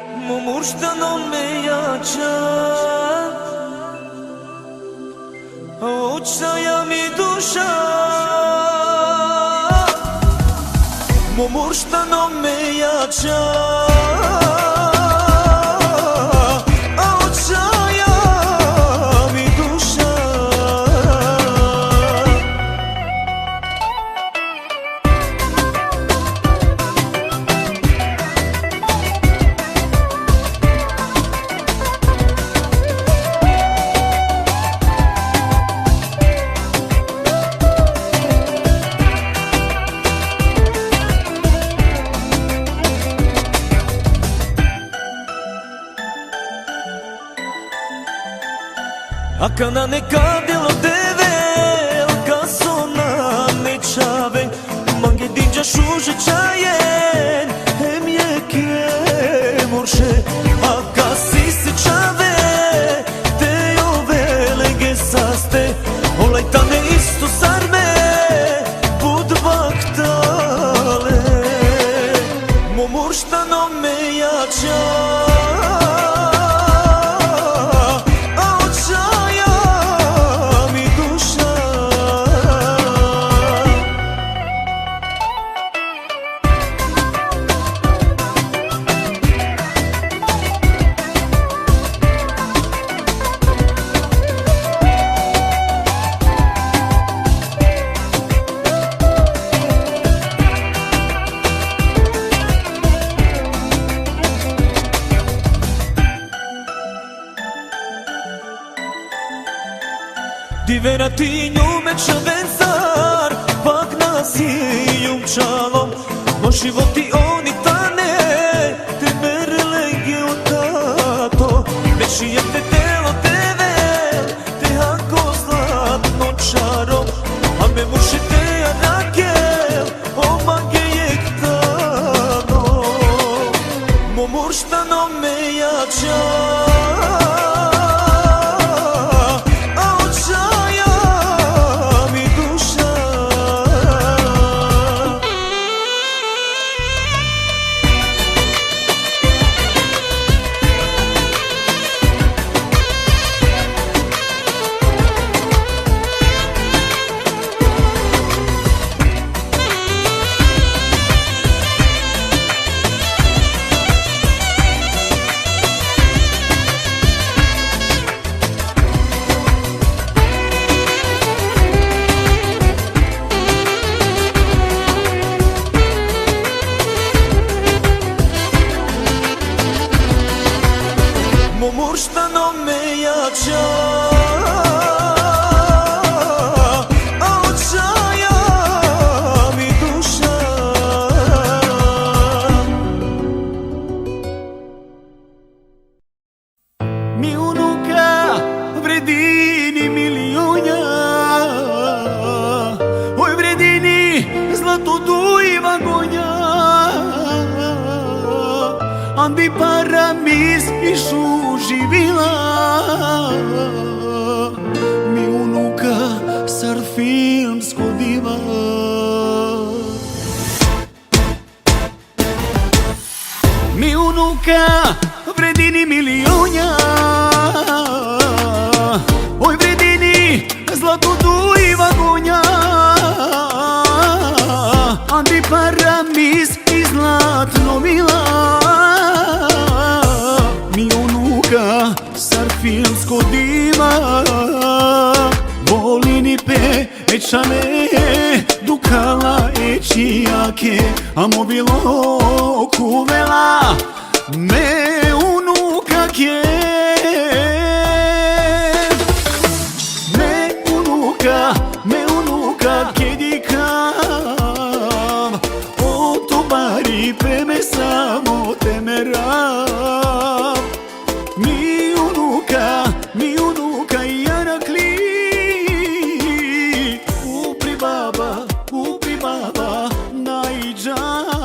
Murštano me jača, očaja mi duša. Murštano me jača, očaja mi duša. Aka na neka delo deve, elka sona ne čave, mange dinđa šuže čajen, hem je ke morše, aka si se čave, te ove lege saste, olaj tane isto sarme, bud vaktale, momurštano me jača. Diverati njume čavencar, pak nas je jumčalom, mo životi oni tane, te merelege u tato, veći je te telo teve, te hako zlatno čarom, a me muši te anakel, omage je ktano, mo murštano me jača. Murštano me jača, a očaja mi duša. Mi unuka vredini milijunja, oj vredini zlato duiva gonja, andi para mi spišu živila, mi unuka sar filmsko diva. Mi unuka vredini milijunja, oj vredini zlato duiva gonja, andi para mis i zlatno mila. Mi unuka sar filmsko diva, volini pe ečane, dukala ečijake, a mobilo kuvela, me unuka kje. Me unuka kedikav, o to bari pe me samo temerav. Mi unuka jarakli, upri baba najđani.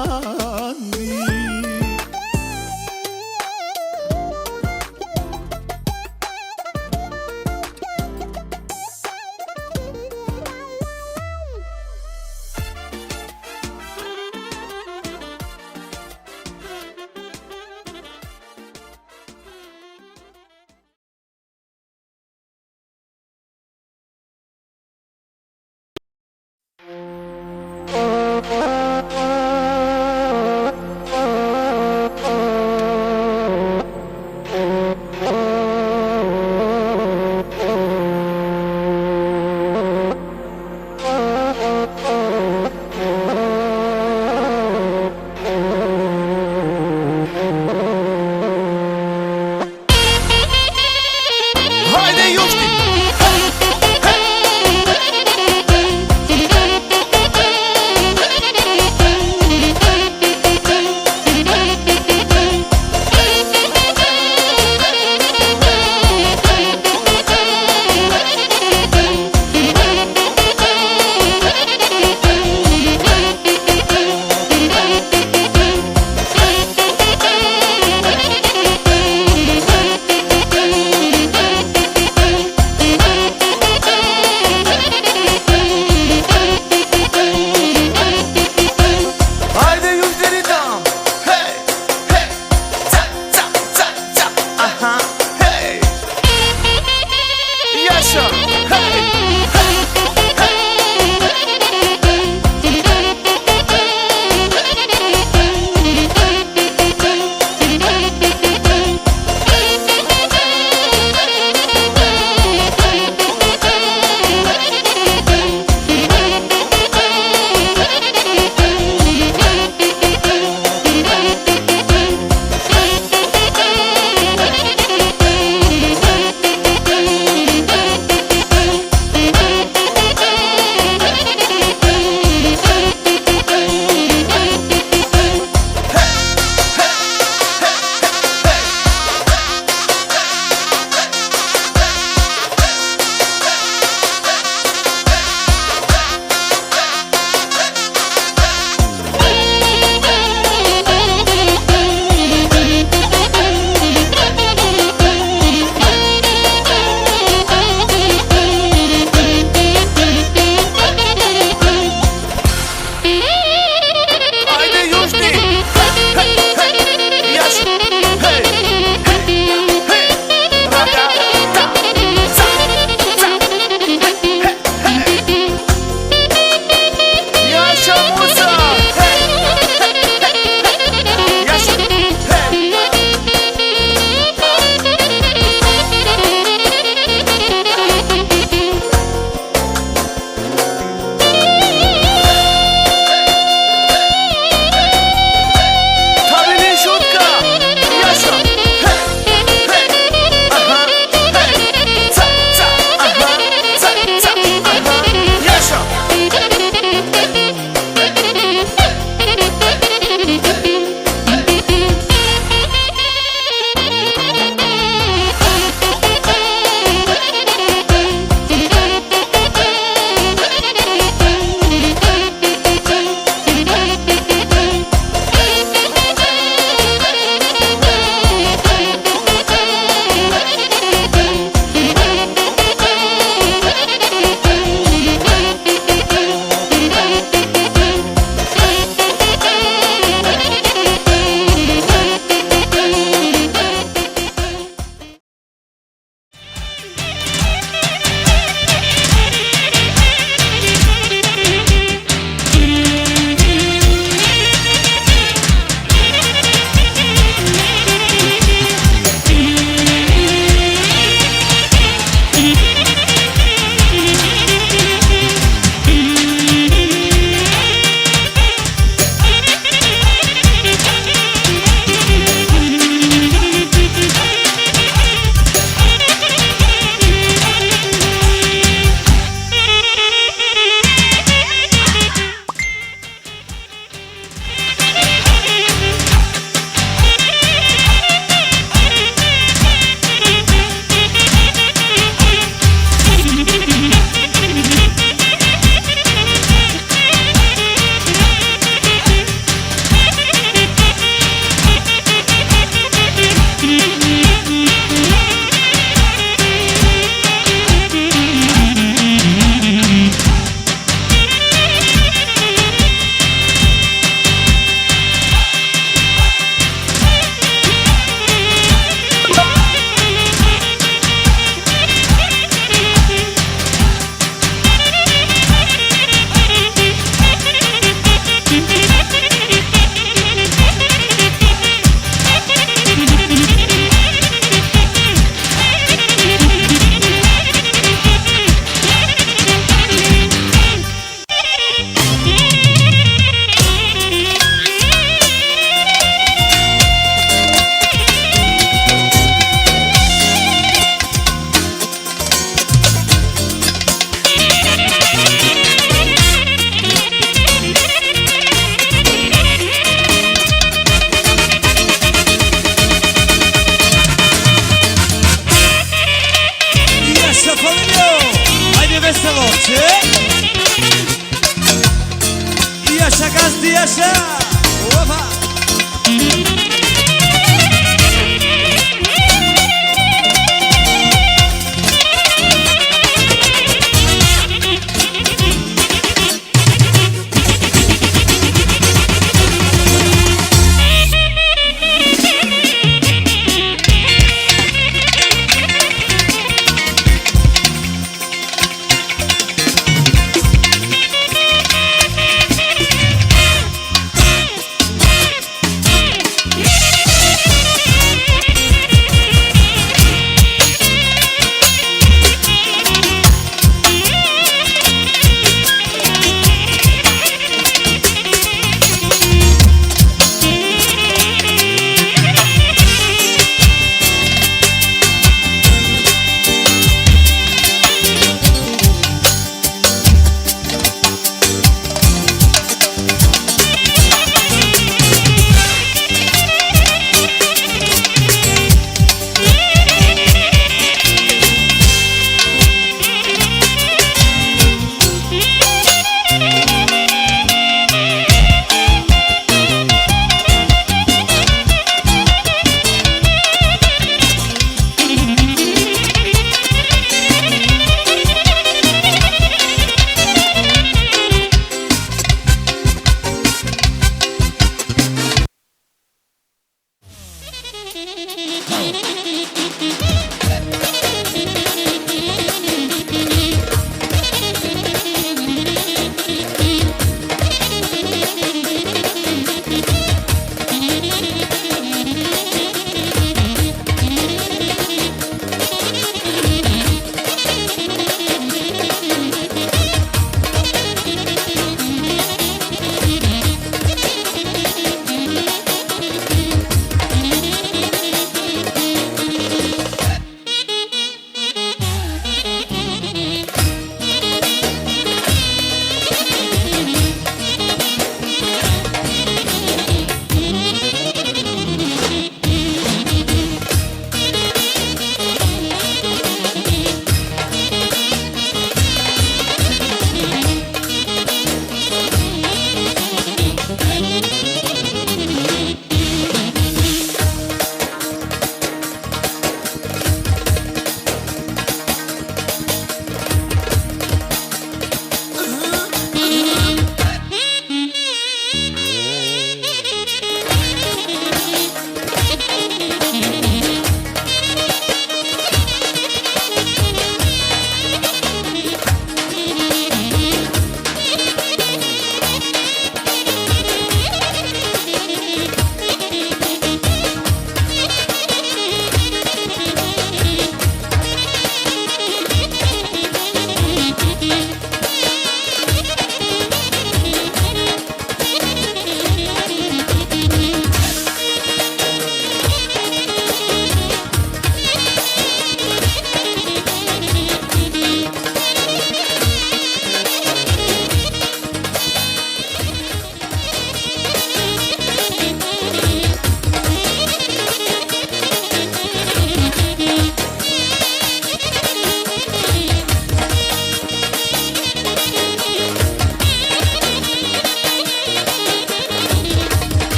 باشا وفا.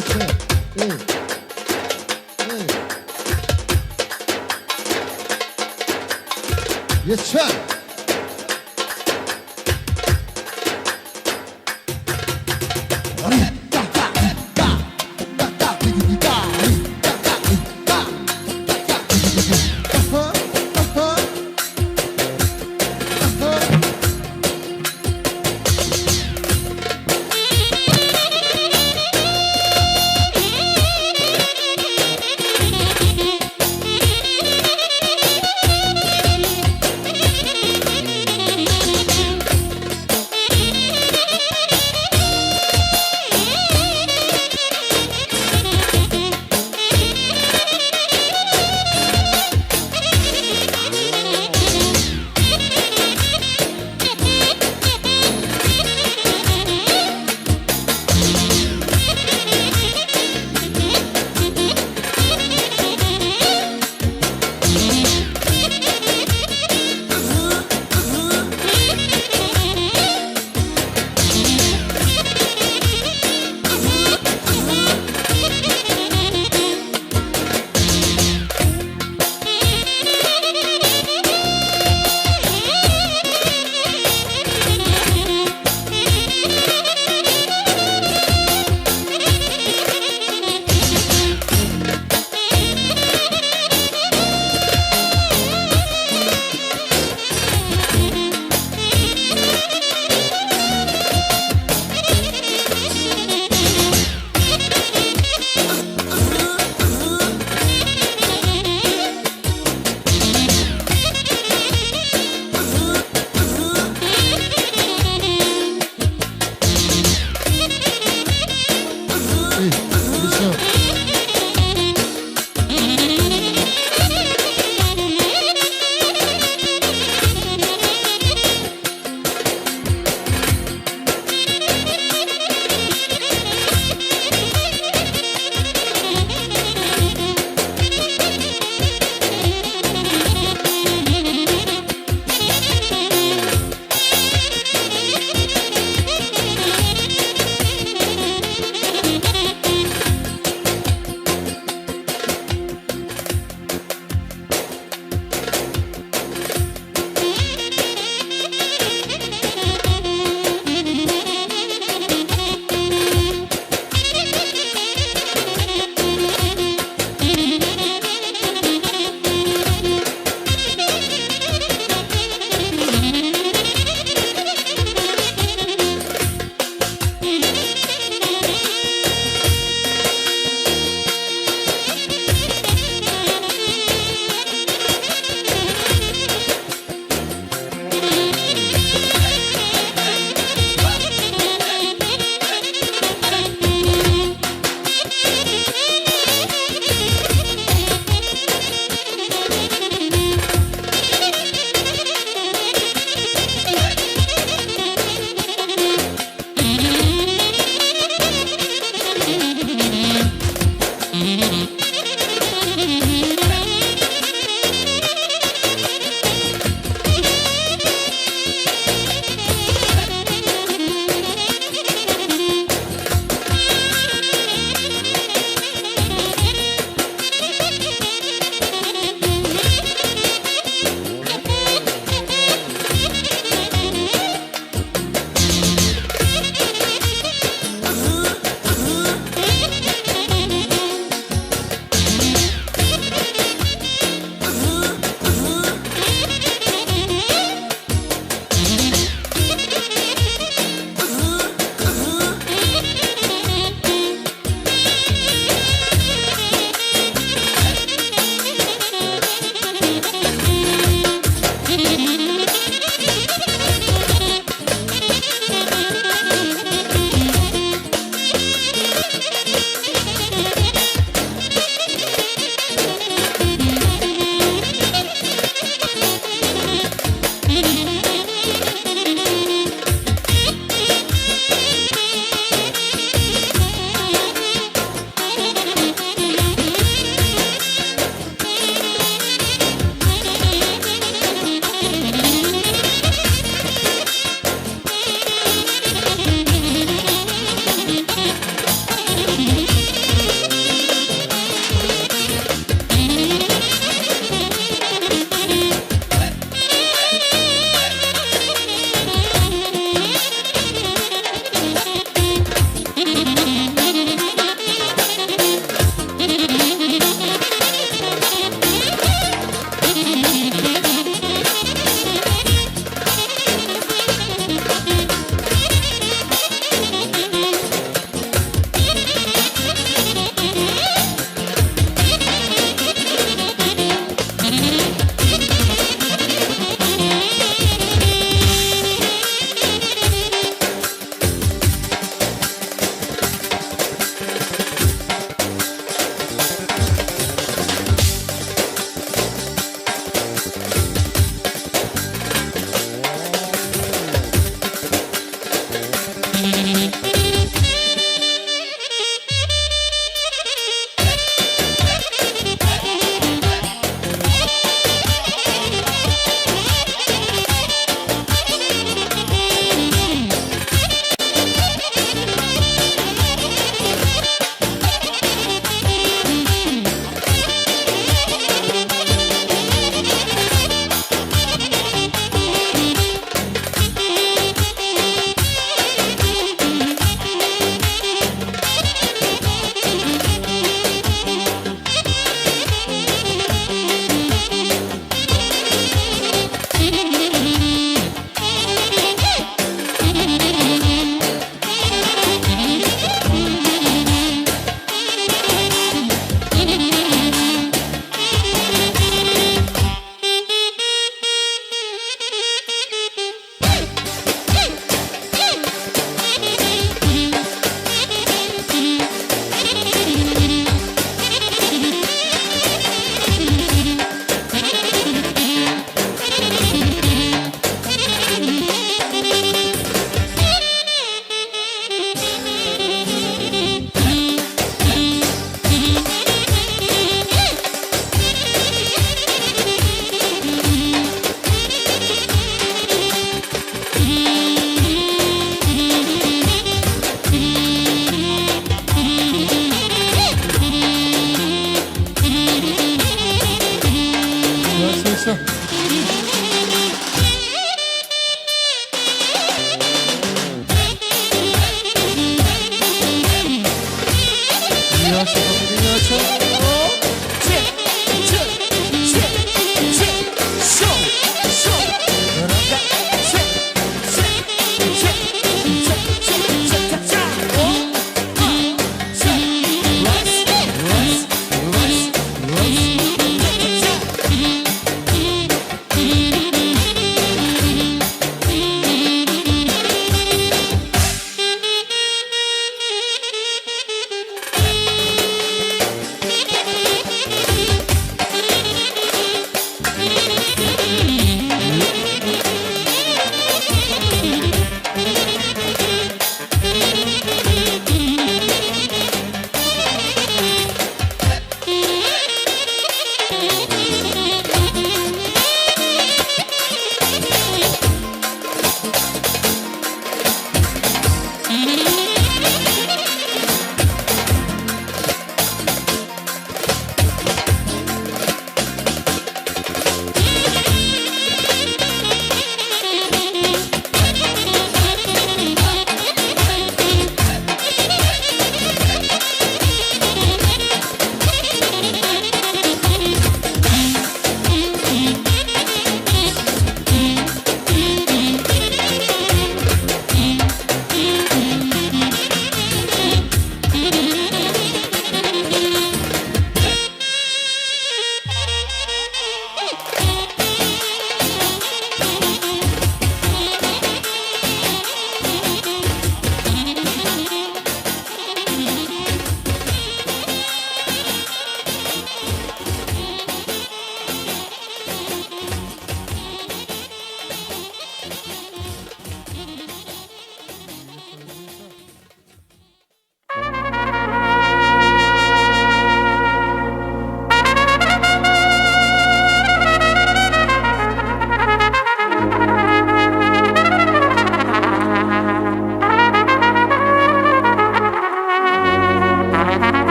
sir. Hey. Hey. Yes, sir.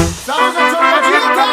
Samo za Čorbačita!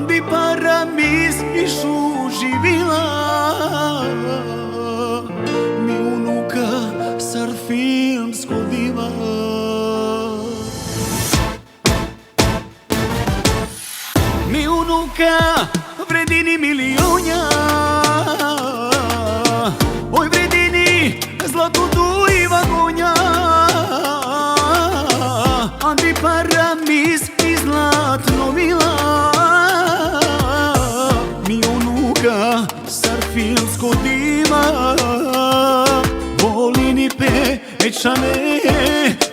Ambi para mis išu živila mi unuka sar filmsko diva. Mi unuka vredini milionja, oj vredini zlatu duiva gonja. Ambi para mis i zlatno mila sar filmsko diva. Volini pe ečane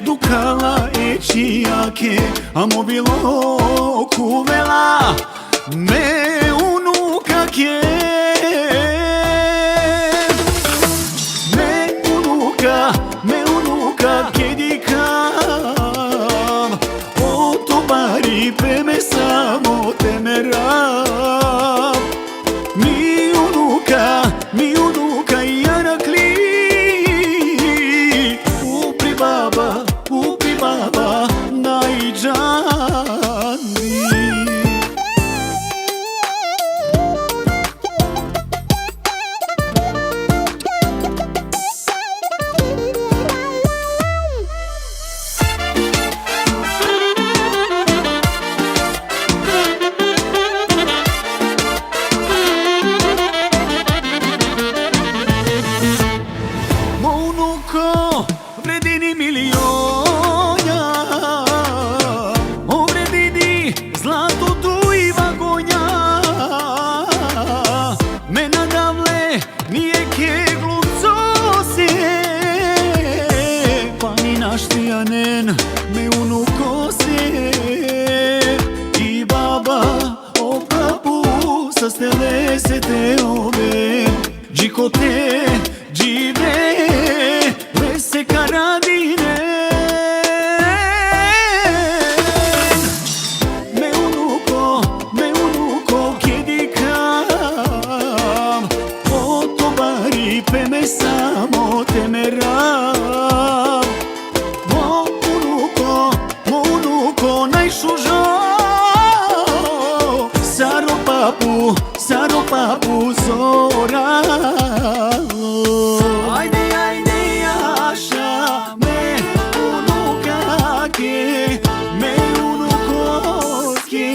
dukala ečijake, a mobilo kuvela me unuka ke. Me unuka kedikav, o to bari pe me samo temerav. Mi unuka Irakli, upri baba najđani. gradine. Me unuko kjedi kam, o to bari pe me samo te meram. Mo unuko najshužo, Saro papu zora. Ajde, ajde, Jaša, me unuka ke, me unuko ke.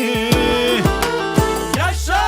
Jaša!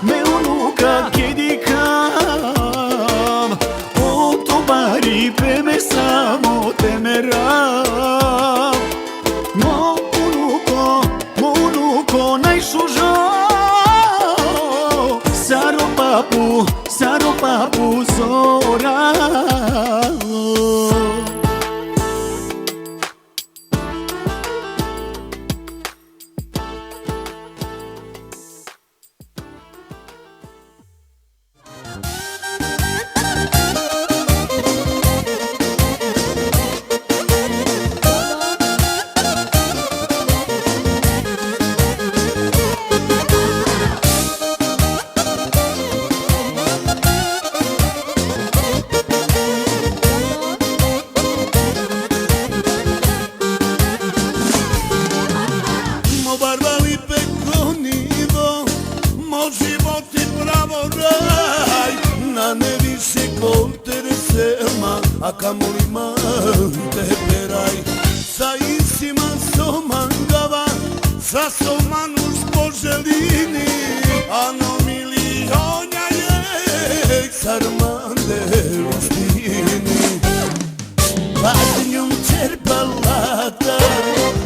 Me unuka kjedi kam, o to bari pe me samo te meram. Mo unuko najshužo, Saro papu zora. A kamoli te peraj. Sa isima somangava, sa somanuš poželini, ano milionja je sarmande roštini. Patnjom čerpalata,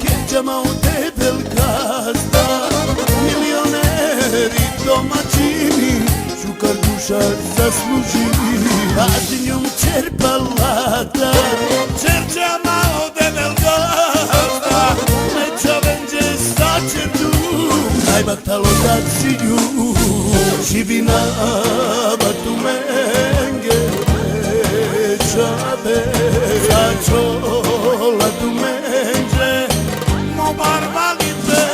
keđama u debel gazda, milioneri domaćini, šukar dušar zaslužili. Patnjom čerpalata, čerđama u debel gazda, neća venđe sačerdu, najbatalo da čiju, živina batu menge, čabe, sačola tu menđe, mo barbali te.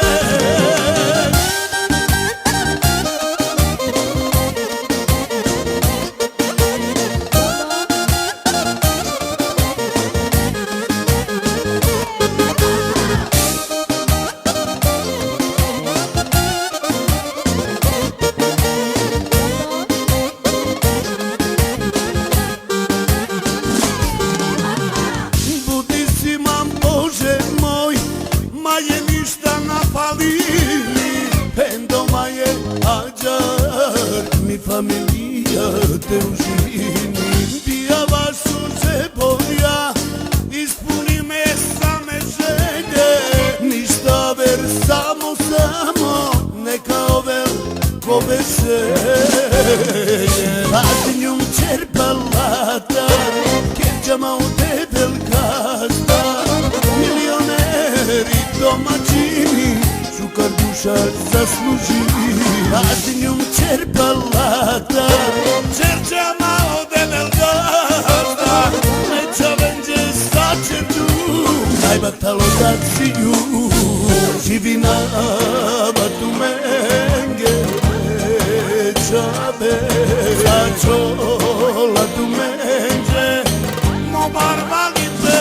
Familija te užini, bijava suze bolja, ispuni me same želje, ništa ver, samo, neka over ko veselje. Patnjom čerpalata, keđama u debel gazda, milioneri domaćini, šukar dušar zaslužili. Patnjom čerpalata, čerđama u debel gazda, neća venđe sačerdu, najbatalo da čiju, živina batu menge, čabe, sačola tu menđe, mo barbali te.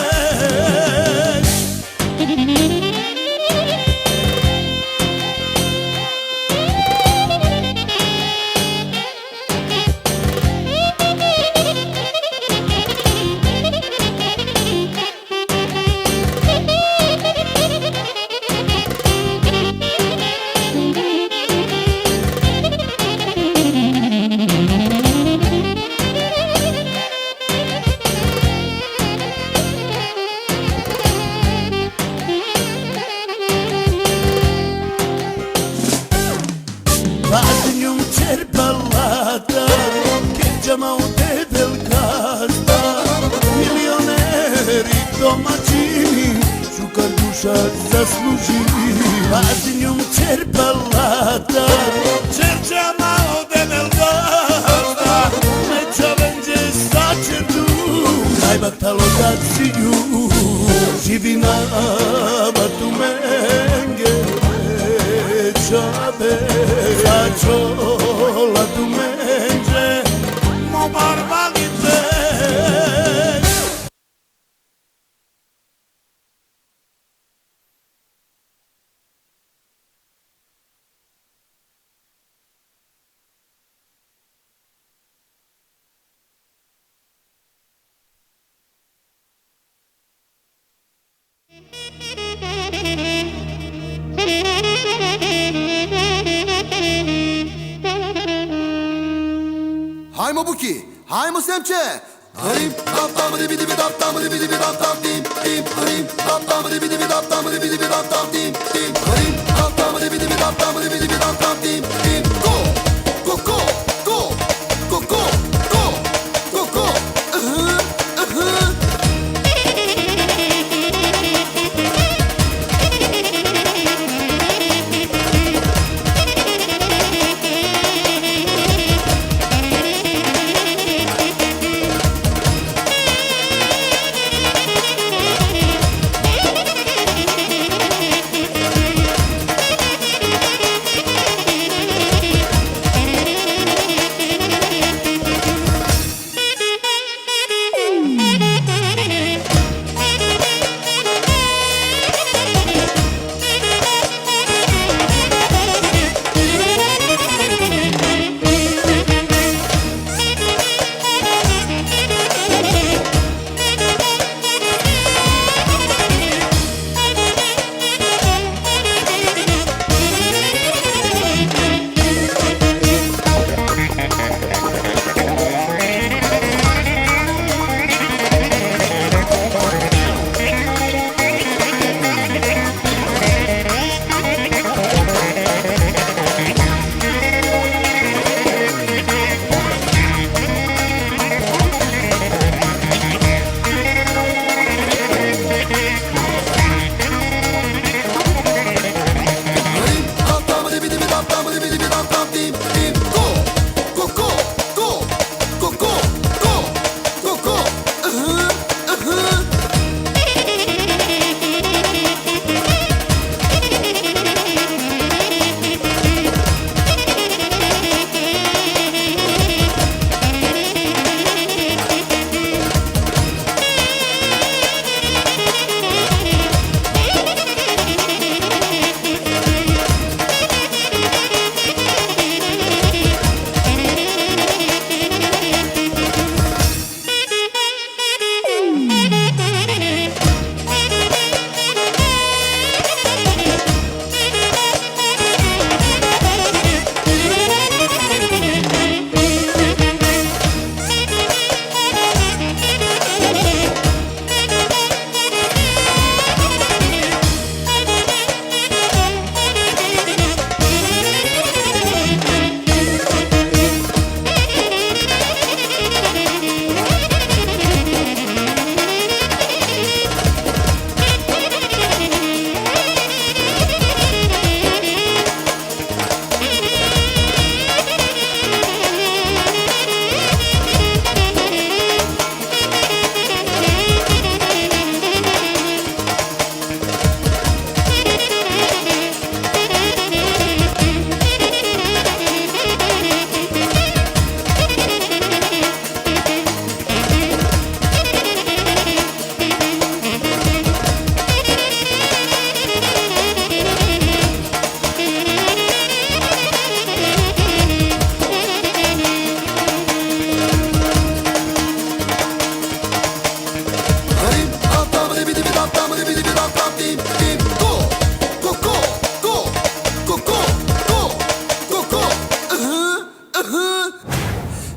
meri domaćini, čukar duša zasluži, pa s njom čerpalata. Čerčama odemel dosta, Meća venđe sačerdu, najbatalo da cilju, živi na batu menge, čabe, sačola tu menđe, mo barbalice. Hajmo Buki, hajmo Semče! Harim, dap tam ribi dibi dap tam ribi dibi dap tam dim dim. Harim, dap tam ribi dibi dap tam ribi dibi dap tam dim dim. Harim, dap tam ribi dibi dap tam ribi dibi dap tam dim dim. Go, go, go, go, go, go, go, go, go.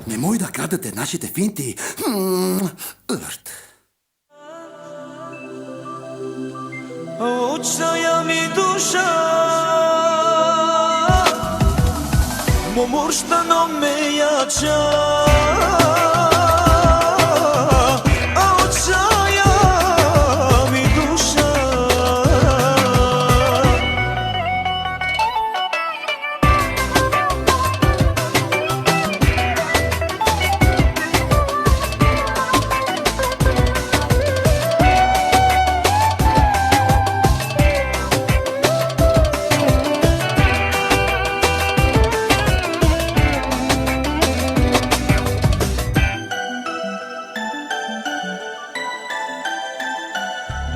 Nemoj da kradete našite finti. Vrt. Očaja mi duša, momurštano me jača. Očaja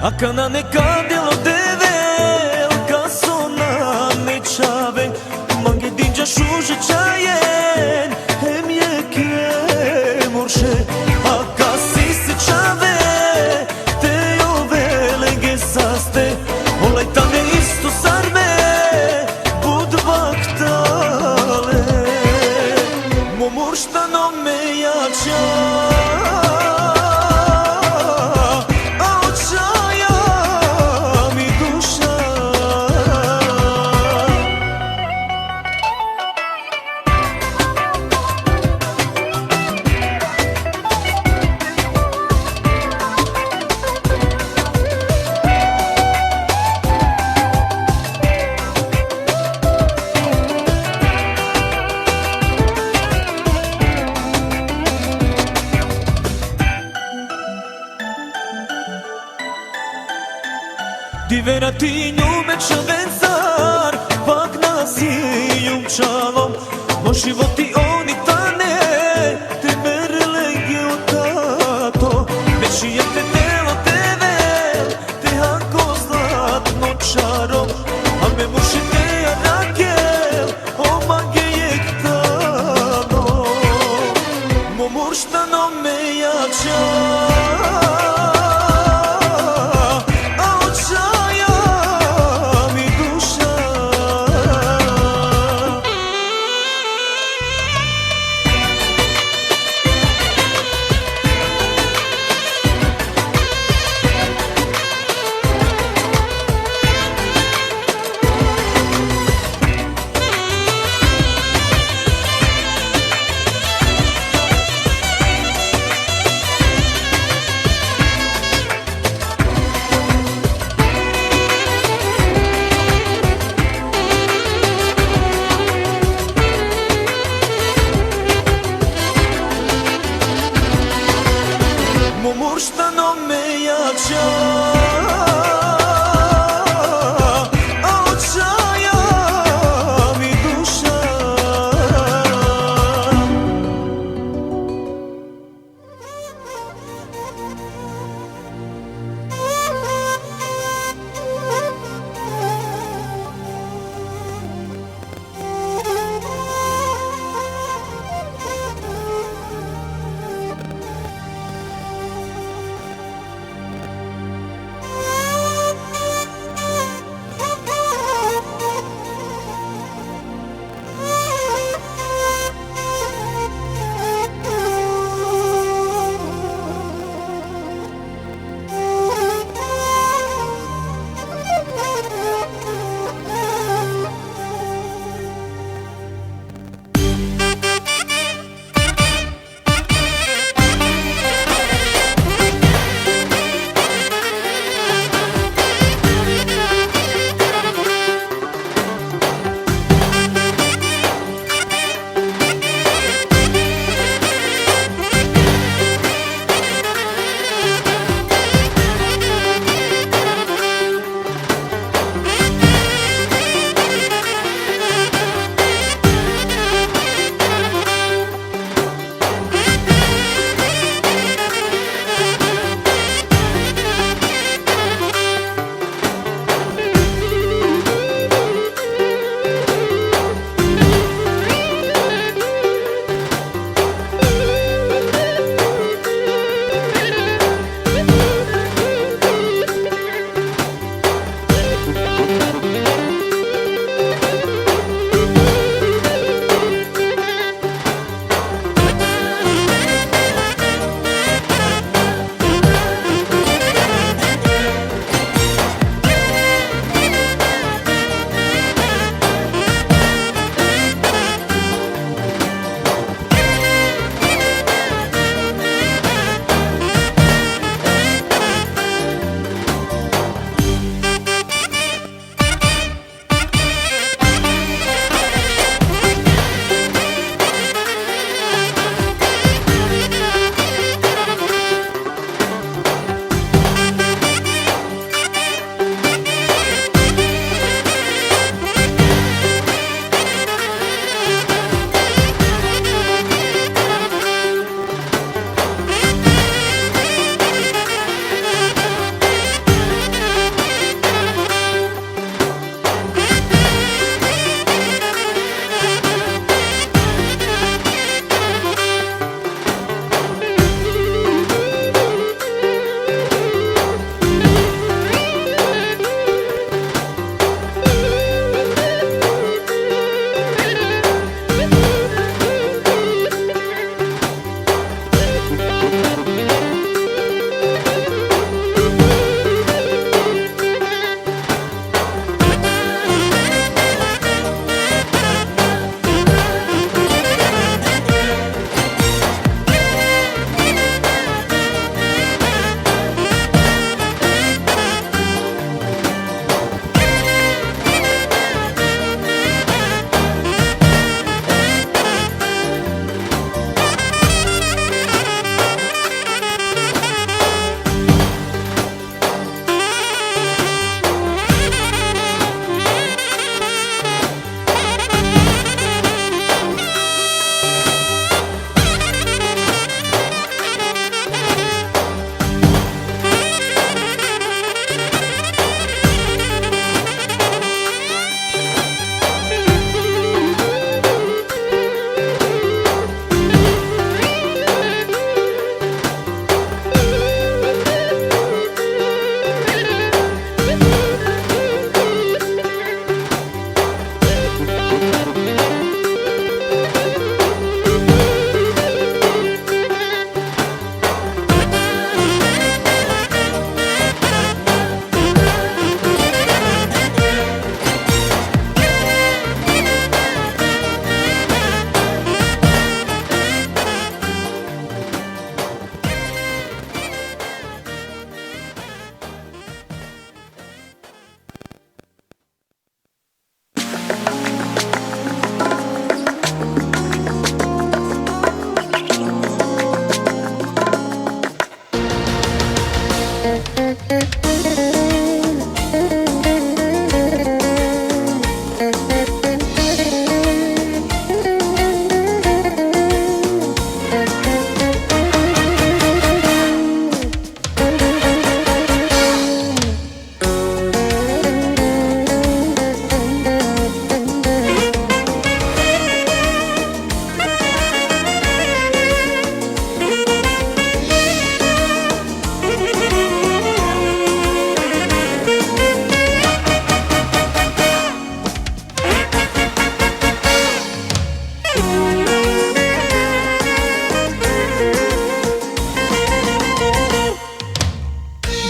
Akana ne kadilo deve Ka sona ne qave Mange dinja shushe qajen Hem je ke morshe Aka si se qave Te ove lege saste Olaj tane isto sarme Bud vaktale Mo murshta no me jaqa Divera ti nju me qëvencar Pak nasi ju më qalom Mo životi oni tane Te mere legje u tato Me qijem te telo te vel Te hako zlat no qarom A me mushit te arakel O mange je këtano Mo murshta no me jaqa Mo murshta no me jaqa A o qaja mi dusha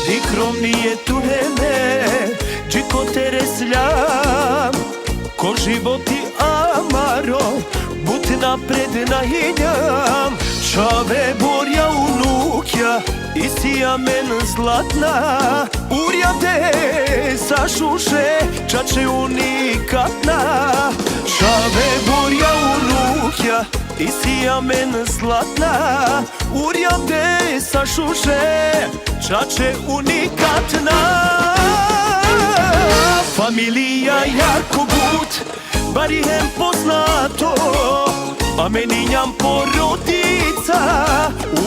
Dikrom nije turene, džiko teresljam, ko životi amaro, but napred nahinjam. Čave borja unukja, isija men zlatna, urja de sa šuše, čače unikatna. Čave borja unukja, isija men zlatna, urja de sa šuše, čače unikatna. Familija jako but, bar jem poznato, a meni njam porodica,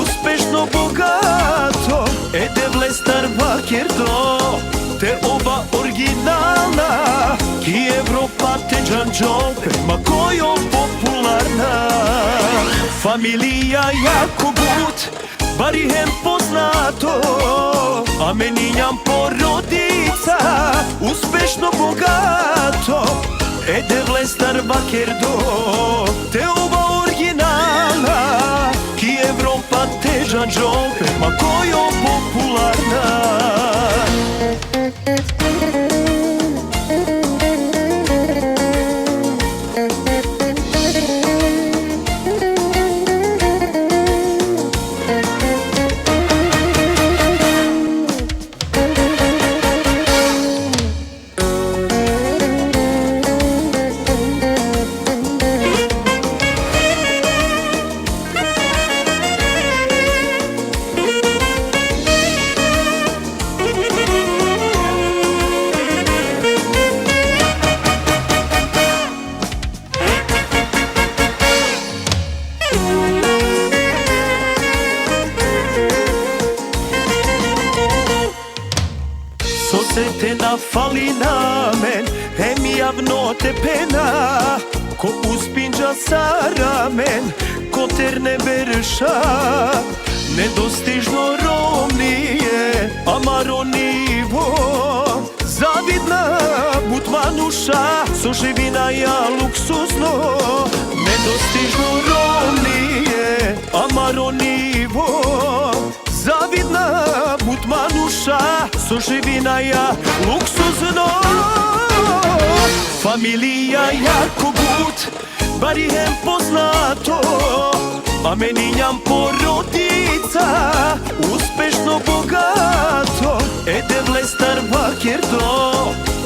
uspešno bogato. Ede star vakerdo, te oba originalna, ki Evropa te džanđope, ma kojo popularna. Familija jako but, bar jem poznato, a meni njam porodica, uspešno bogato. Ede star vakerdo, te oba originalna, ki Evropa te džanđope, ma kojo popularna. Sosretena fali na men, hem javno te pena, ko uspinđa sa ramen, ko terne berša. Nedostižno rovnije, amaro nivo, zavidna butmanuša, so živina ja luksuzno. Nedostižno rovnije, amaro nivo, zavidna butmanuša, so živina ja luksuzno. Familija jako but, bar jem poznato, a meni njam porodica, uspešno bogato. Ede star vakerdo,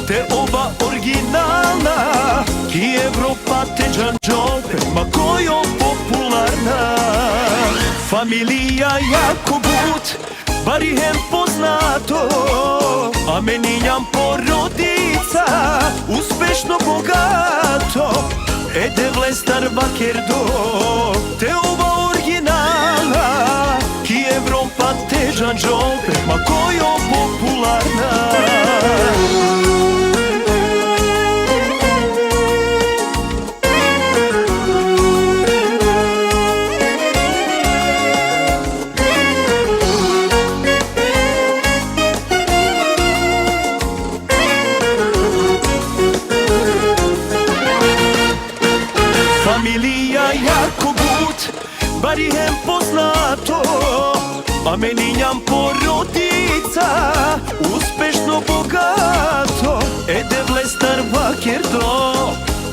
te oba originalna, ki Evropa te džanđope, ma kojo popularna. Familija jako but, bar jem poznato, a meni njam porodica, uspešno bogato. Ede star vakerdo, te oba originalna, ki Evropa te džanđope, ma kojo popularna. Familija jako but, bar jem poznato, a meni njam porodica, uspešno bogato. Ede star vakerdo,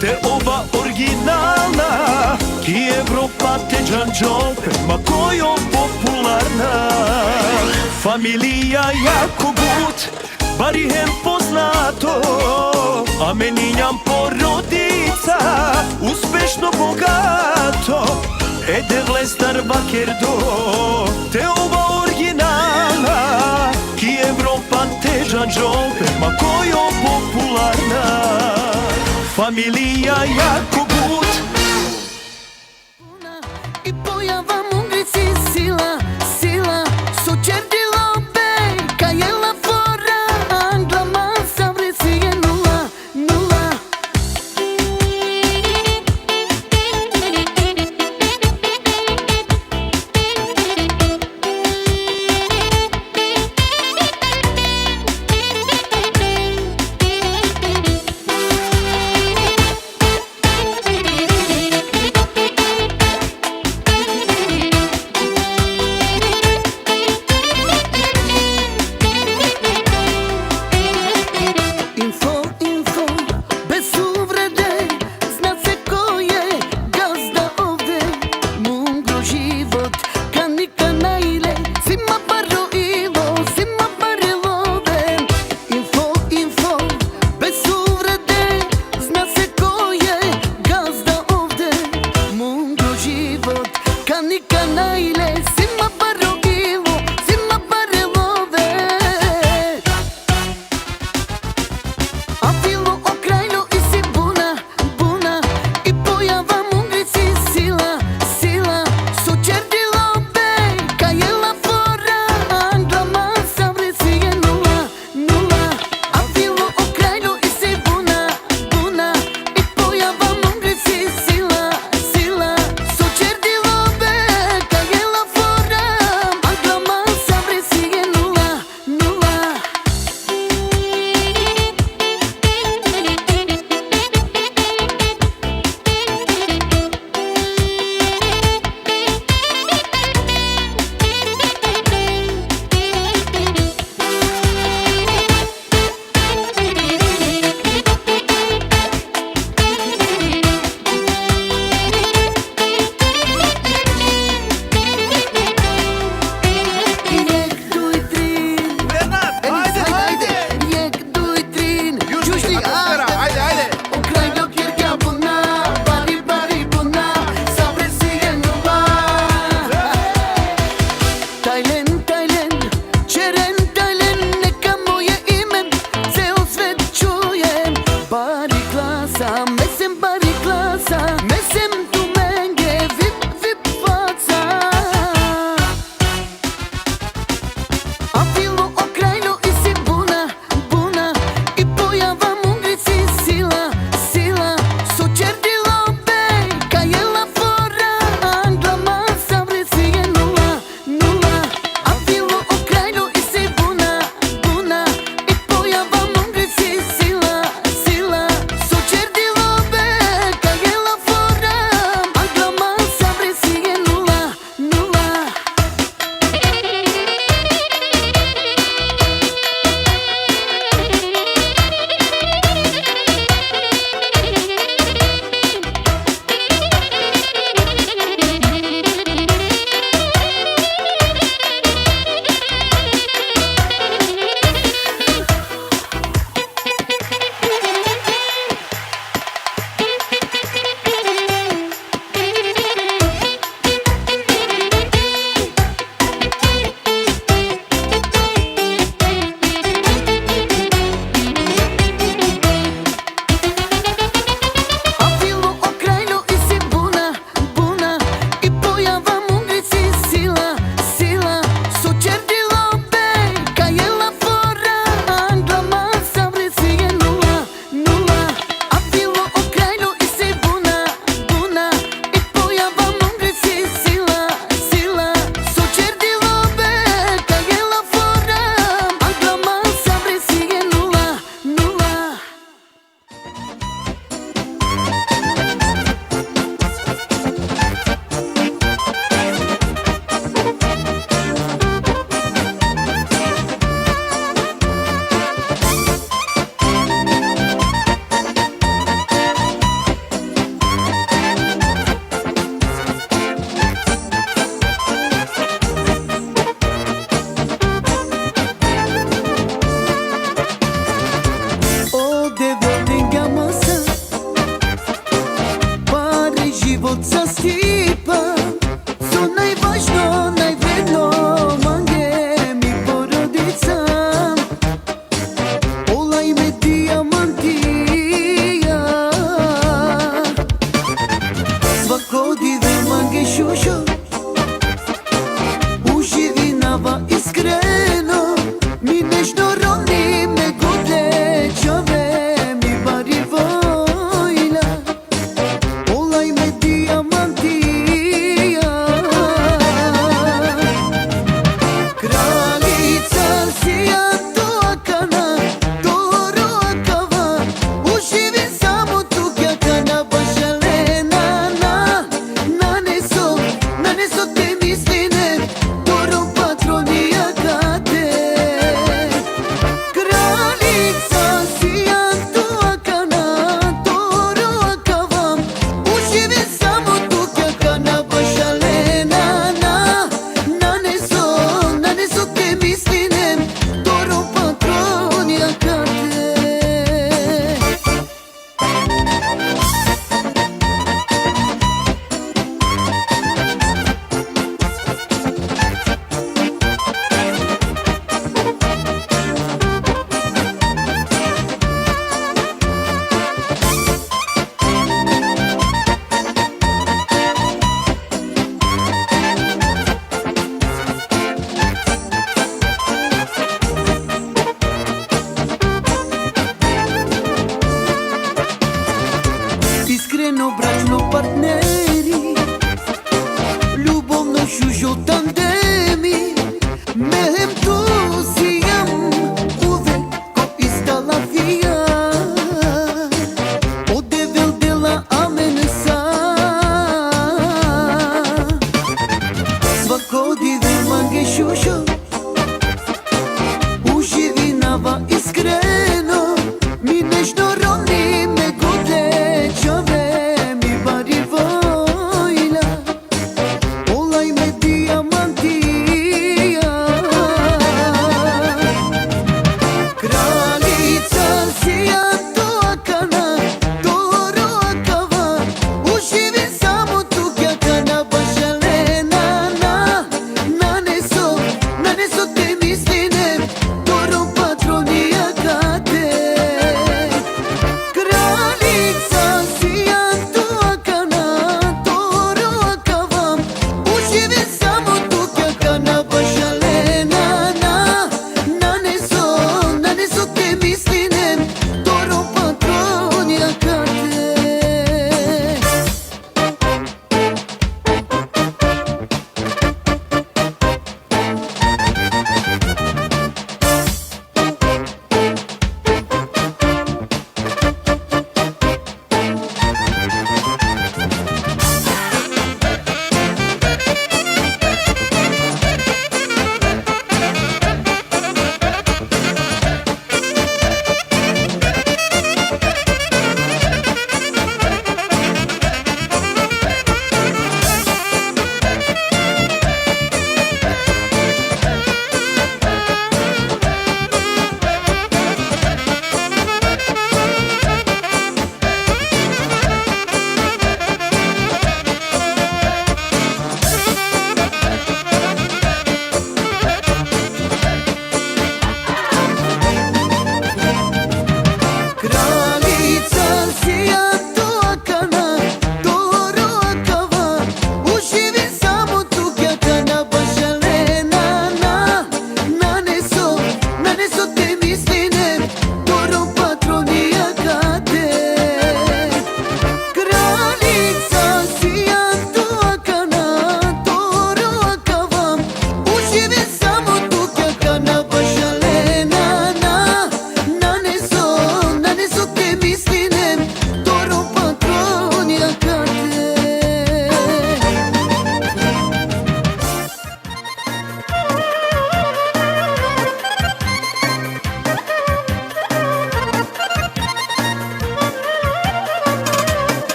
te oba originalna, ki Evropa te džanđope, ma kojo popularna. Familija jako but, bar jem poznato, a meni njam porodica, uspešno bogato. Ede star vakerdo, te oba originalna, ki Evropa te džanđope, ma kojo popularna. Familija jako but. I pojava mudrici sila, sila, so čerdilo bej, kajela fora, angla masa vreci je nula, nula.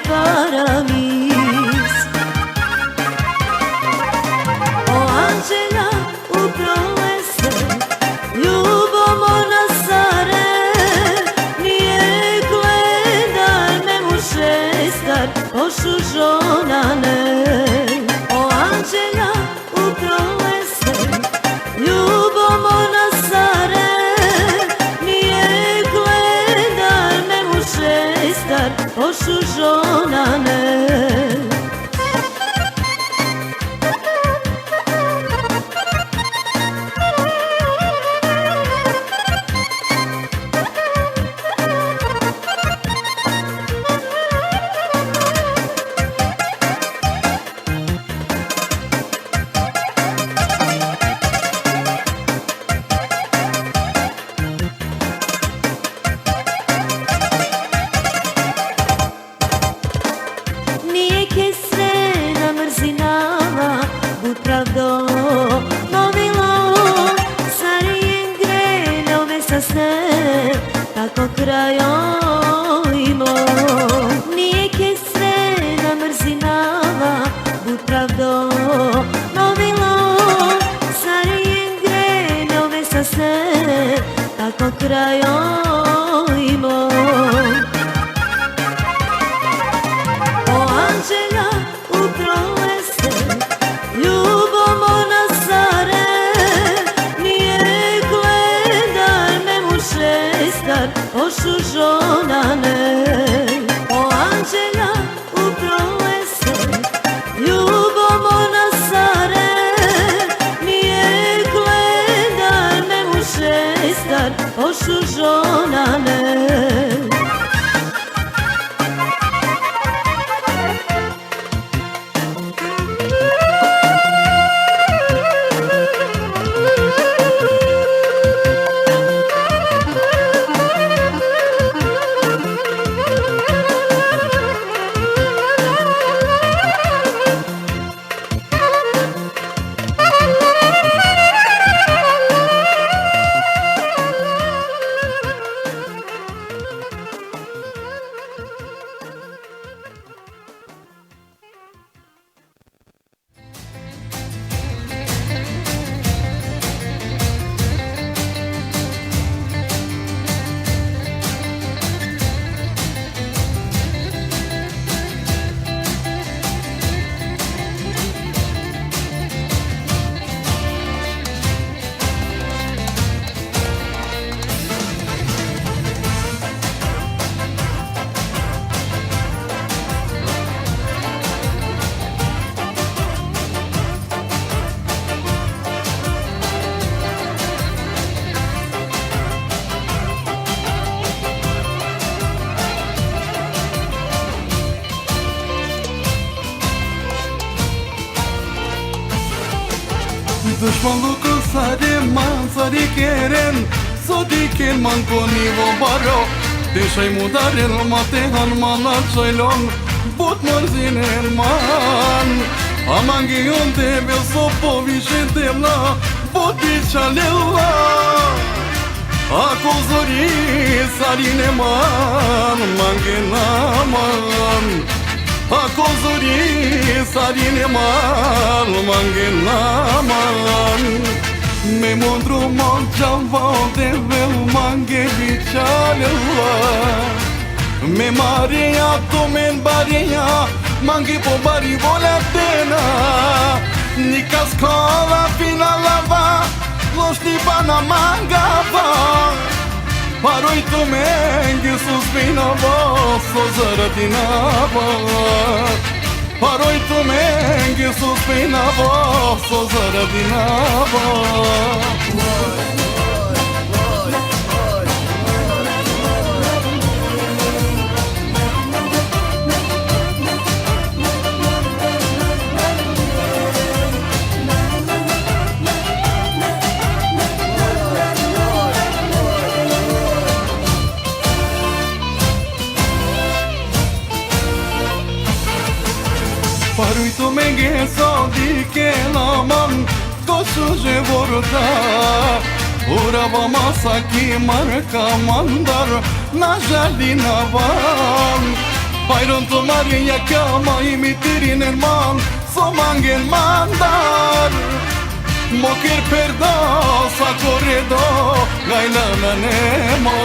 karamis. O anđelja u prolese, ljubomo na sare, nije gledar me muže star, ošu žonane. O anđelja u prolese, ljubomo na sare, nije gledar me muže star, ošu žonane. Nije kesena mrzinava, bud pravdo novilo, sarijen grenao me sa sne, tako krajojimo. Nije kesena mrzinava, bud pravdo novilo, sarijen grenao me sa sne, tako krajojimo. Anđelja u prolese, ljubomo na sare, nije gledar me muže star, ošu žonane. O anđelja u prolese, ljubomo na sare, nije gledar me muže star, ošu žonane. Düşmanlıkı sarıman sarı keren Sadiken man konivo baro Deşay mudar elmate hanmana çaylon Botman zinen man Aman giyon tebe sopo vişetela Bot biçalella Ako zori sarine man Mangenaman Ako zori sarine man Mangenaman Me mondru man çavao devel mange biçalella Me maria tomen baria Mangi po bari volatena Nika skola fina lava Lošti pana mangava Paroj to mengi suspinavo So zaradinava Paroj to mengi suspinavo So zaradinava Paruj to menge sadike naman Kosu jevorda Urava masaki marka mandar Na žalina van Pajron të marrin ja kama i mitirin e man So mangen mandar Mo kër perdo sa korredo Gajlana ne mo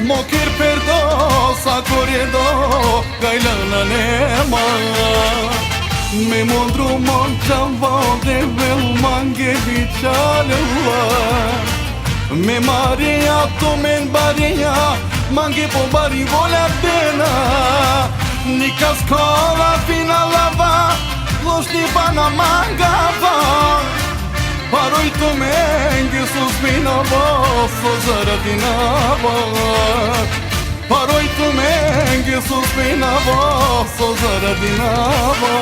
Mo kër perdo sa korredo Gajlana ne mo Me mondru mon qavade vel mange bichale Me maria to men baria Mange po bari vola dena Nika skola fina lava Lošni bana manga va Paroj to mengi suspina va So zaradina va Paroj to mengi suspina va So zaradina va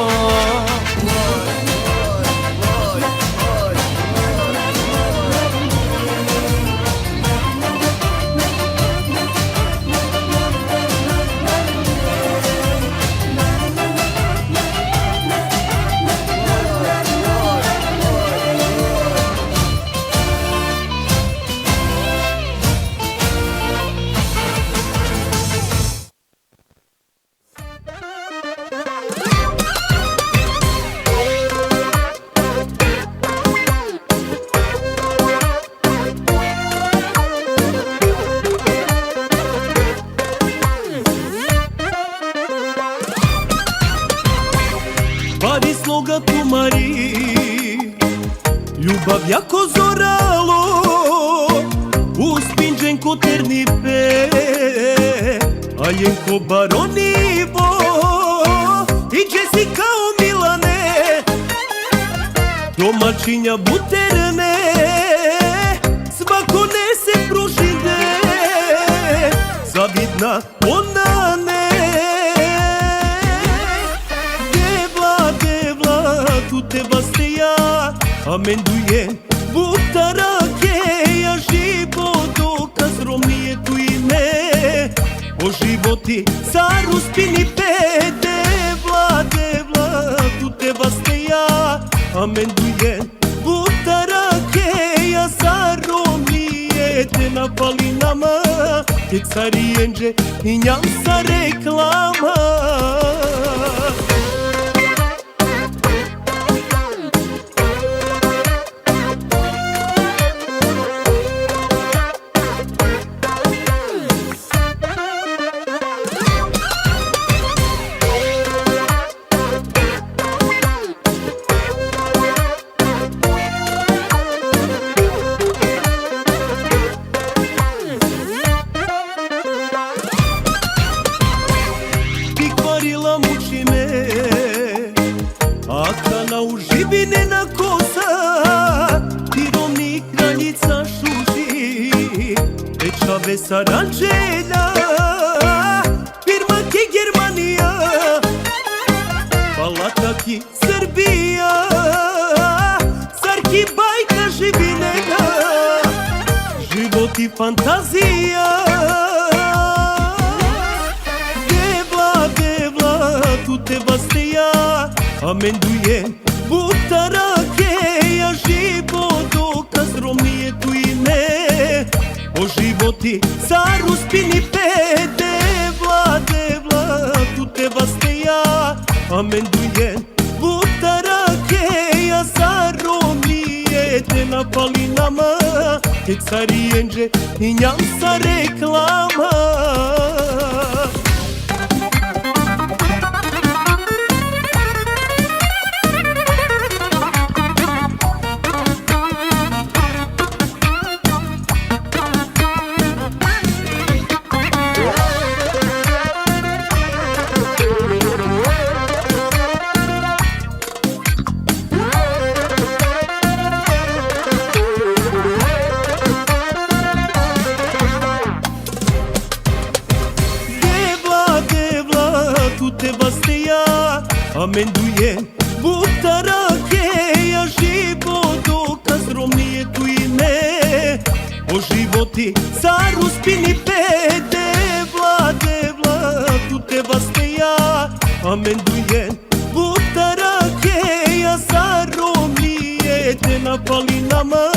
Pari sloga tumari Ljubav jako zoralo Uspinđen ko ternipe Aljen ko baronivo Iđe si kao Milane Domaćinja buterne Svako ne se prožide Zavidna ona ne Tu te basteja, amendujem butarake Ja život dokaz romnije tu ime O životi car uspini pe Devla, tu te basteja Amendujem butarake Ja car romnije te napali nama Te carijenđe i njam sa reklama Vinena kosa Ti romni kraljica šuži Večave saranđena Firma ki Germanija Palata ki Srbija Carki bajka živinena Život i fantazija Devla, tu te basteja Amendujem butarake Ja život dokaz romnije tu ime O životi car uspini pe Devla, tu te basteja Amendujem butarake Ja car romnije te napali nama Te carijenđe i njam sa reklama Amendujem butarake Ja život dokaz romnije tu ime O životi car uspini pe Devla, tu te basteja Amendujem butarake Ja car romnije te napali nama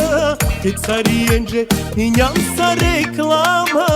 Te carijenđe i njam sa reklama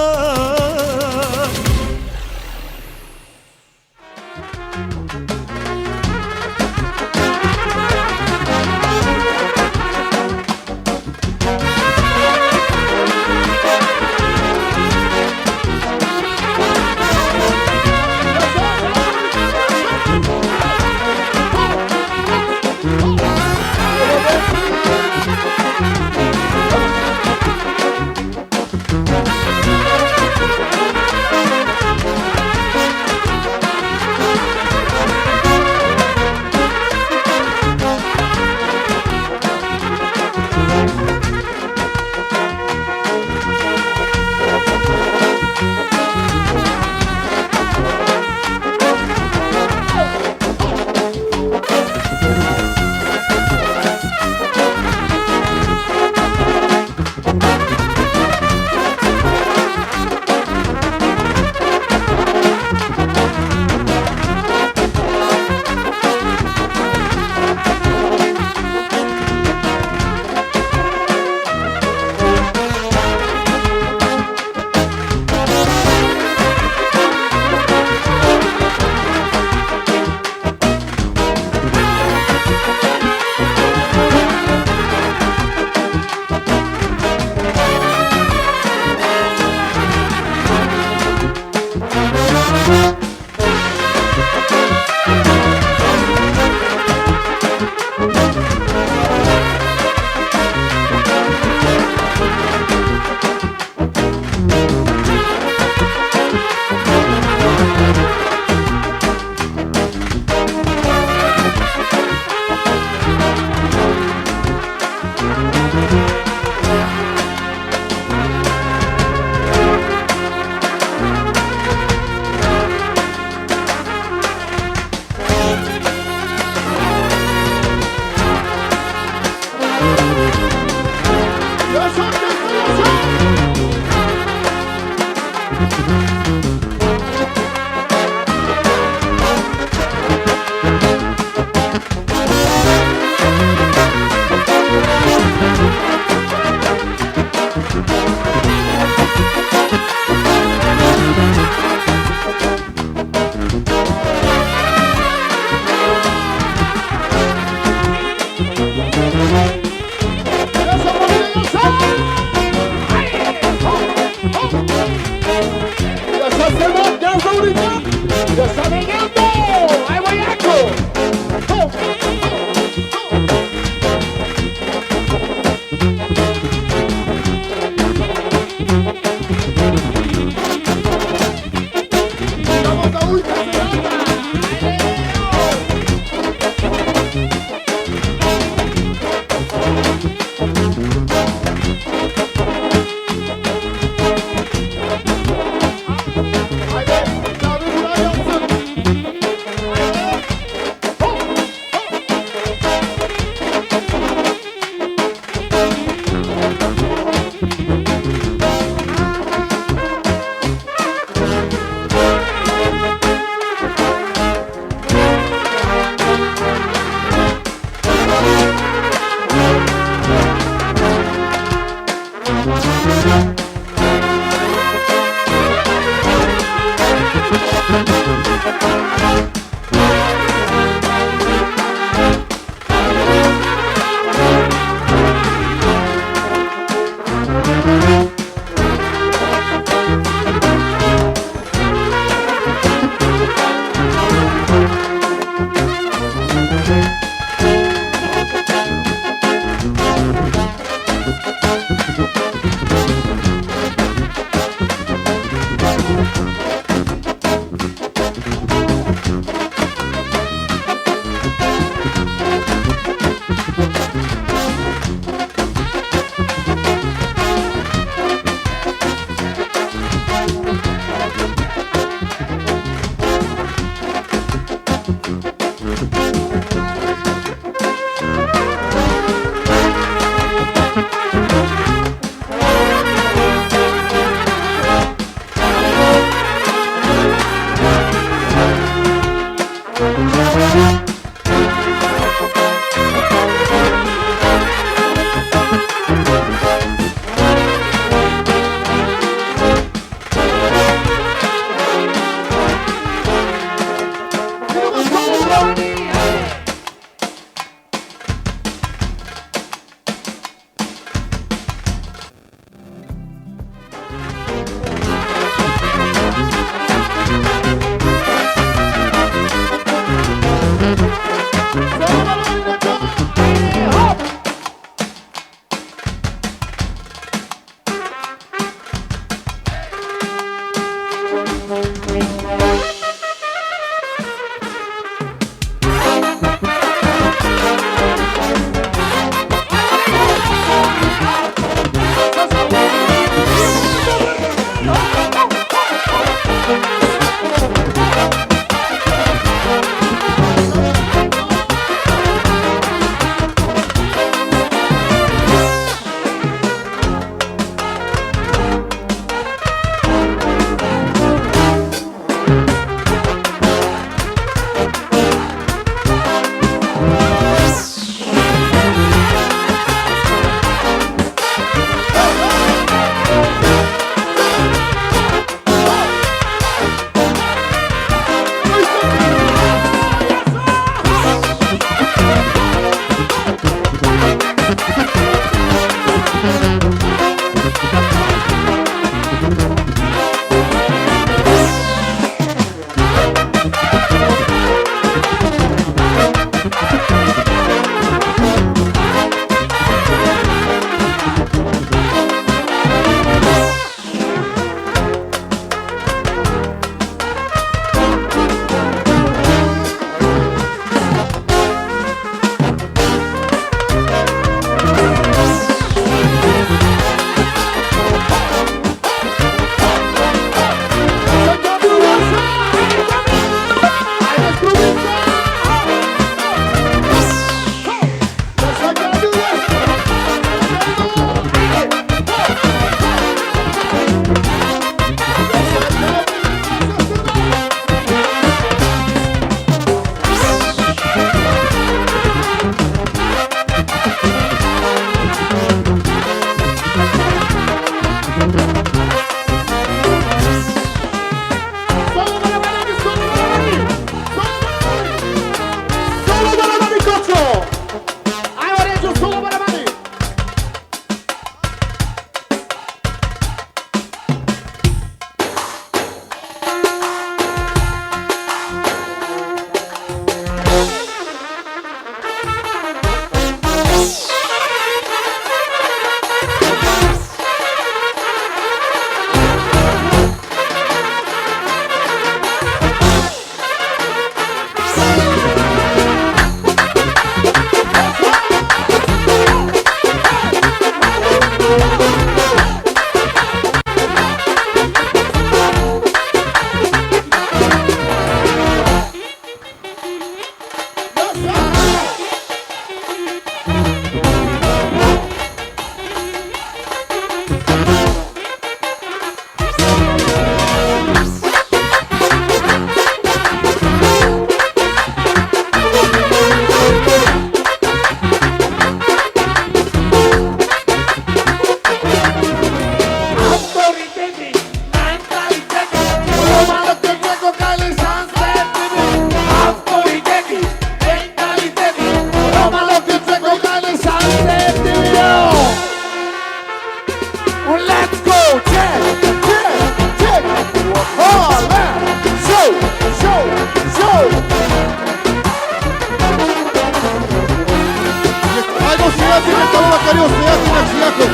Ajmo svijati neka Lovakari ostajati na Čijako.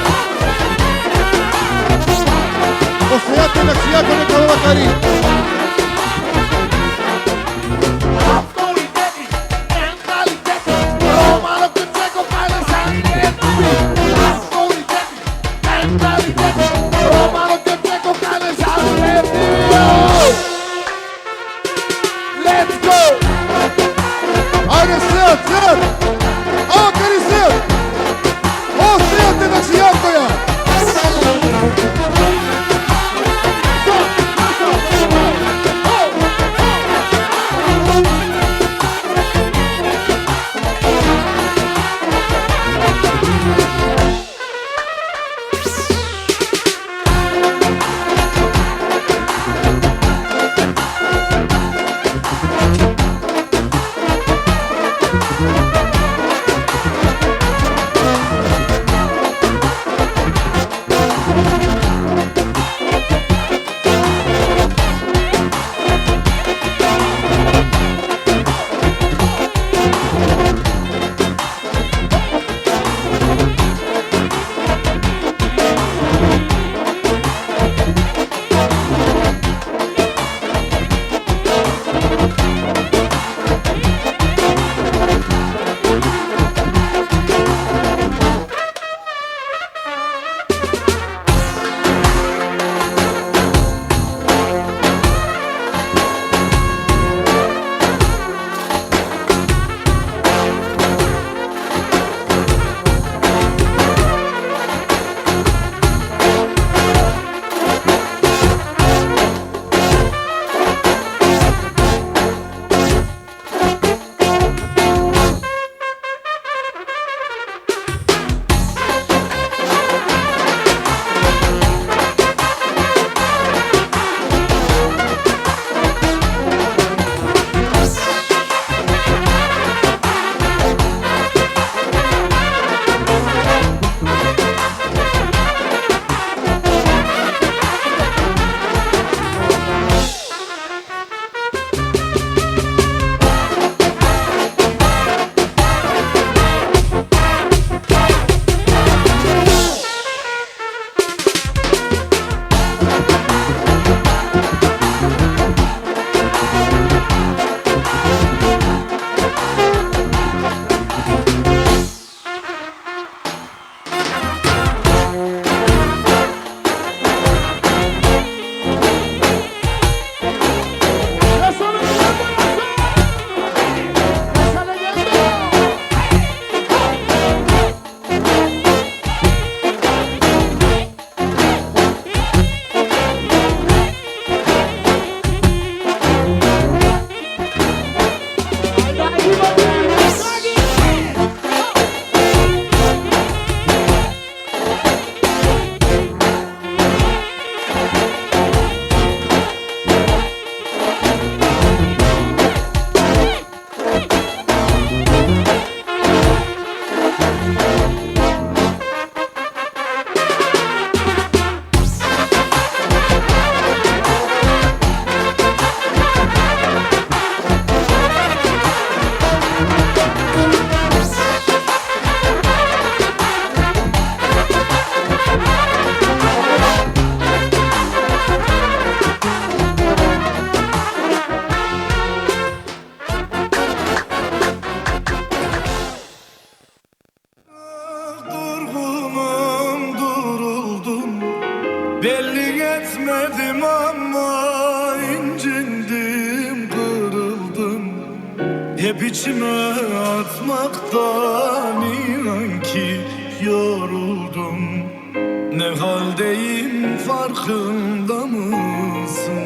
Ostajati na Čijako neka Lovakari. Let's go! Ajde slijed, slijed! Ovo kari slijed! Ovo slijed na Čijakoja! Belli etmedim ama incindim, kırıldım. Hep içime atmaktan inan ki yoruldum. Ne haldeyim farkında mısın?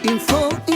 info